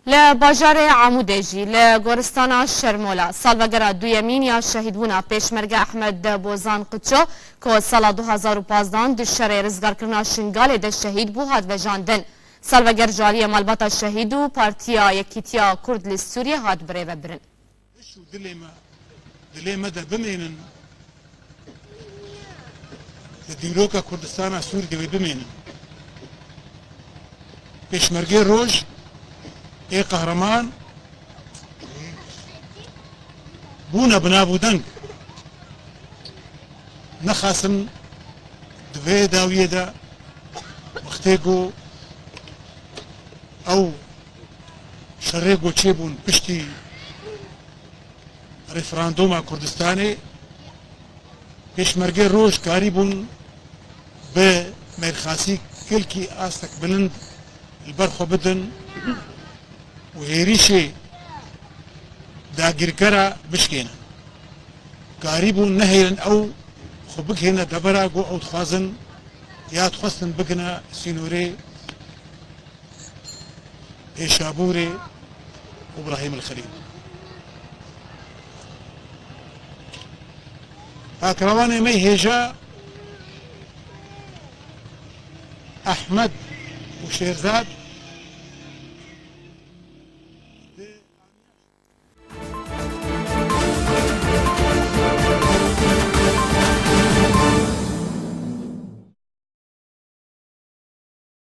لباجار عمودجی لگورستان شرمولا سالوگر دویمین یا شهیدبونا پیشمرگ احمد بوزان قچو که سال 2015 دشتر رزگار کرنا شنگال ده شهید بو هاد و جاندن سالوگر جالی مالباتا شهید و پارتیا یکیتیا کرد لسوریه هاد بره و برن دلێمە دەبمێنن لە دیرۆکە کوردستانە سوور دەوێ بمێنن پێشمەرگەی ڕۆژ ئێ قەهرەمان بوونە بنابوو دەنگ نەخاسم دوێ داویێدا وەختێک و ئەو شەڕێک و چێبوون پشتی رفراندوما کوردستانی پێشمەرگەی ڕۆژ کاری بوون بە مێرخاسی کلکی ئاستەک بلند لەبەرخۆ بدن و هێریشێ داگیرکەرە بشکێنن کاری بوون نەهێڵن ئەو خۆ بکهێنە دەبەرە بۆ ئەو دخوازن یا دخواستن بگنە سینوورێ پێشابوورێ ئیبراهیم الخەلیل پاکروان ئێمەی هێژە ئەحمەد و شێرزاد